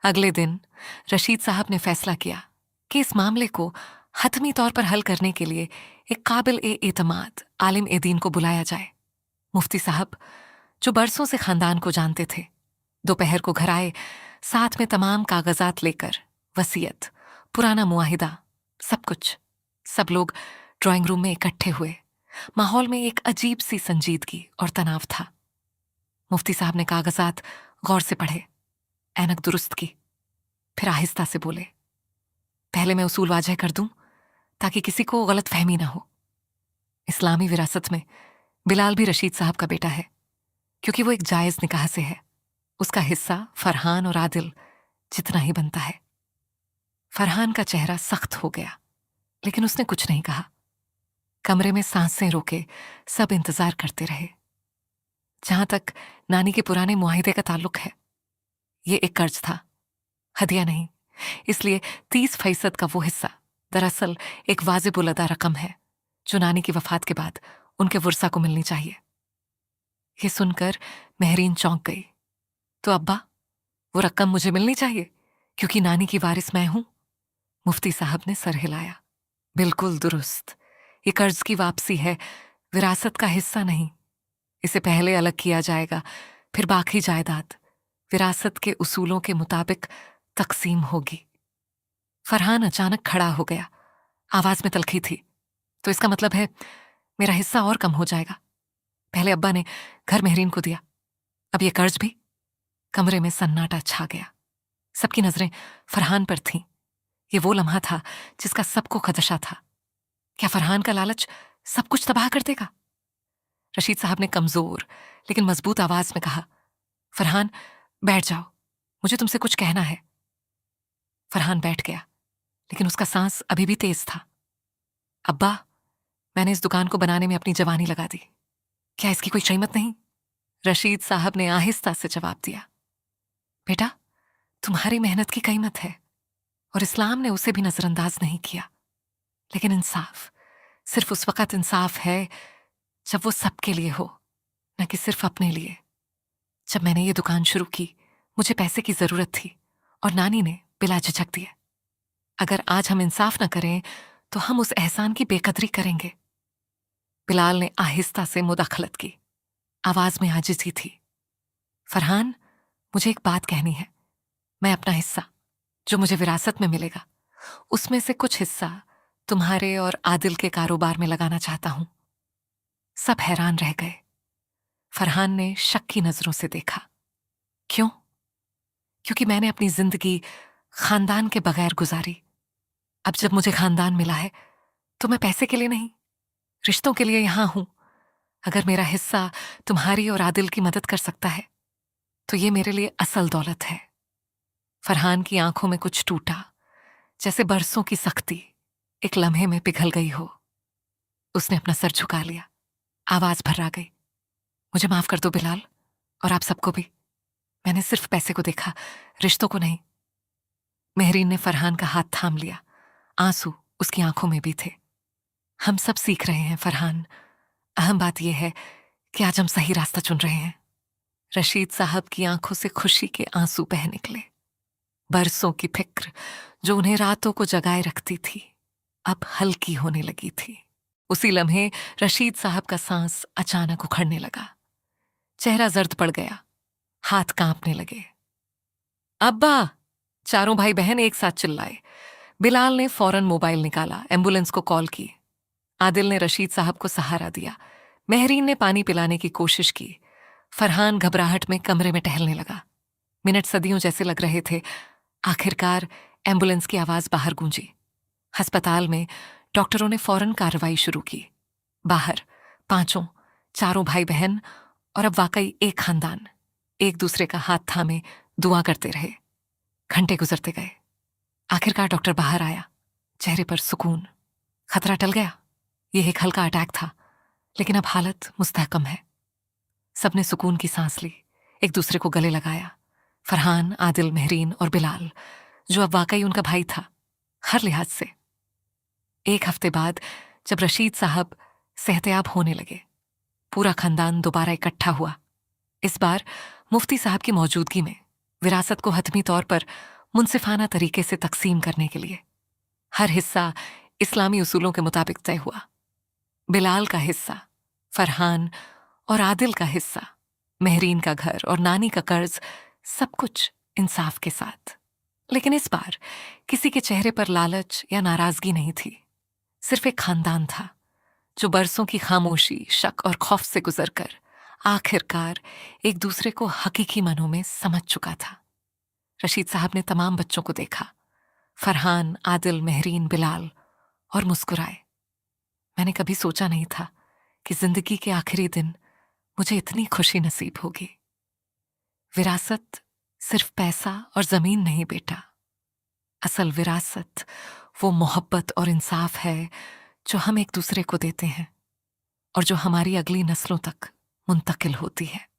अगले दिन रशीद साहब ने फैसला किया कि इस मामले को हतमी तौर पर हल करने के लिए एक काबिल-ए-एतमाद आलिम ए दीन को बुलाया जाए। मुफ्ती साहब, जो बरसों से खानदान को जानते थे, दोपहर को घर आए, साथ में तमाम कागजात लेकर, वसीयत, पुराना मुआहिदा, सब कुछ। सब लोग ड्राइंग रूम में इकट्ठे हुए। माहौल में एक अजीब सी संजीदगी और तनाव था। मुफ्ती साहब ने कागजात गौर से पढ़े, ऐनक दुरुस्त की, फिर आहिस्ता से बोले, पहले मैं उसूल वाजह कर दूं ताकि किसी को गलत फहमी ना हो। इस्लामी विरासत में बिलाल भी रशीद साहब का बेटा है, क्योंकि वो एक जायज निकाह से है। उसका हिस्सा फरहान और आदिल जितना ही बनता है। फरहान का चेहरा सख्त हो गया, लेकिन उसने कुछ नहीं कहा। कमरे में सांसें रोके सब इंतजार करते रहे। जहां तक नानी के पुराने मुआहिदे का ताल्लुक है, ये एक कर्ज था, हदिया नहीं। इसलिए 30% का वो हिस्सा दरअसल एक वाजिबुल अदा रकम है जो नानी की वफात के बाद उनके वुरसा को मिलनी चाहिए। ये सुनकर महरीन चौंक गई। तो अब्बा, वो रकम मुझे मिलनी चाहिए क्योंकि नानी की वारिस मैं हूं? मुफ्ती साहब ने सर हिलाया। बिल्कुल दुरुस्त। ये कर्ज की वापसी है, विरासत का हिस्सा नहीं। इसे पहले अलग किया जाएगा, फिर बाकी जायदाद विरासत के उसूलों के मुताबिक तकसीम होगी। फरहान अचानक खड़ा हो गया। आवाज में तलखी थी। तो इसका मतलब है मेरा हिस्सा और कम हो जाएगा। पहले अब्बा ने घर महरीन को दिया, अब ये कर्ज भी। कमरे में सन्नाटा छा गया। सबकी नजरें फरहान पर थीं। ये वो लम्हा था जिसका सबको खदशा था। क्या फरहान का लालच सब कुछ तबाह कर देगा? रशीद साहब ने कमजोर लेकिन मजबूत आवाज में कहा, फरहान बैठ जाओ, मुझे तुमसे कुछ कहना है। फरहान बैठ गया, लेकिन उसका सांस अभी भी तेज था। अब्बा, मैंने इस दुकान को बनाने में अपनी जवानी लगा दी, क्या इसकी कोई कीमत नहीं? रशीद साहब ने आहिस्ता से जवाब दिया, बेटा, तुम्हारी मेहनत की कीमत है और इस्लाम ने उसे भी नजरअंदाज नहीं किया। लेकिन इंसाफ सिर्फ उस वक्त इंसाफ है जब वो सबके लिए हो, न कि सिर्फ अपने लिए। जब मैंने ये दुकान शुरू की, मुझे पैसे की जरूरत थी और नानी ने बिला झिझक दिया। अगर आज हम इंसाफ न करें तो हम उस एहसान की बेकदरी करेंगे। बिलाल ने आहिस्ता से मुदाखलत की। आवाज में आजिज़ी थी। फरहान, मुझे एक बात कहनी है। मैं अपना हिस्सा जो मुझे विरासत में मिलेगा, उसमें से कुछ हिस्सा तुम्हारे और आदिल के कारोबार में लगाना चाहता हूं। सब हैरान रह गए। फरहान ने शक की नजरों से देखा। क्यों? क्योंकि मैंने अपनी जिंदगी खानदान के बगैर गुजारी। अब जब मुझे खानदान मिला है तो मैं पैसे के लिए नहीं, रिश्तों के लिए यहां हूं। अगर मेरा हिस्सा तुम्हारी और आदिल की मदद कर सकता है तो ये मेरे लिए असल दौलत है। फरहान की आंखों में कुछ टूटा, जैसे बरसों की सख्ती एक लम्हे में पिघल गई हो। उसने अपना सर झुका लिया। आवाज भर्रा गई, मुझे माफ कर दो बिलाल, और आप सबको भी। मैंने सिर्फ पैसे को देखा, रिश्तों को नहीं। महरीन ने फरहान का हाथ थाम लिया। आंसू उसकी आंखों में भी थे। हम सब सीख रहे हैं फरहान। अहम बात यह है कि आज हम सही रास्ता चुन रहे हैं। रशीद साहब की आंखों से खुशी के आंसू बह निकले। बरसों की फिक्र जो उन्हें रातों को जगाए रखती थी, अब हल्की होने लगी थी। उसी लम्हे रशीद साहब का सांस अचानक उखड़ने लगा। चेहरा जर्द पड़ गया, हाथ कांपने लगे। अब्बा! चारों भाई बहन एक साथ चिल्लाए। बिलाल ने फौरन मोबाइल निकाला, एम्बुलेंस को कॉल की। आदिल ने रशीद साहब को सहारा दिया। महरीन ने पानी पिलाने की कोशिश की। फरहान घबराहट में कमरे में टहलने लगा। मिनट सदियों जैसे लग रहे थे। आखिरकार एम्बुलेंस की आवाज बाहर गूंजी। अस्पताल में डॉक्टरों ने फौरन कार्रवाई शुरू की। बाहर चारों भाई बहन और अब वाकई एक खानदान एक दूसरे का हाथ थामे दुआ करते रहे। घंटे गुजरते गए। आखिरकार डॉक्टर बाहर आया, चेहरे पर सुकून। खतरा टल गया। यह एक हल्का अटैक था, लेकिन अब हालत मुस्तहकम है। सबने सुकून की सांस ली, एक दूसरे को गले लगाया। फरहान, आदिल, महरीन और बिलाल, जो अब वाकई उनका भाई था हर लिहाज से। एक हफ्ते बाद जब रशीद साहब सेहतयाब होने लगे, पूरा खानदान दोबारा इकट्ठा हुआ। इस बार मुफ्ती साहब की मौजूदगी में विरासत को हतमी तौर पर मुनसिफाना तरीके से तकसीम करने के लिए। हर हिस्सा इस्लामी उसूलों के मुताबिक तय हुआ। बिलाल का हिस्सा, फरहान और आदिल का हिस्सा, मेहरीन का घर और नानी का कर्ज, सब कुछ इंसाफ के साथ। लेकिन इस बार किसी के चेहरे पर लालच या नाराजगी नहीं थी। सिर्फ एक खानदान था जो बरसों की खामोशी, शक और खौफ से गुजरकर आखिरकार एक दूसरे को हकीकी मनों में समझ चुका था। रशीद साहब ने तमाम बच्चों को देखा, फरहान, आदिल, मेहरीन, बिलाल, और मुस्कुराए। मैंने कभी सोचा नहीं था कि जिंदगी के आखिरी दिन मुझे इतनी खुशी नसीब होगी। विरासत सिर्फ पैसा और जमीन नहीं बेटा, असल विरासत वो मोहब्बत और इंसाफ है जो हम एक दूसरे को देते हैं और जो हमारी अगली नस्लों तक मुंतकिल होती है।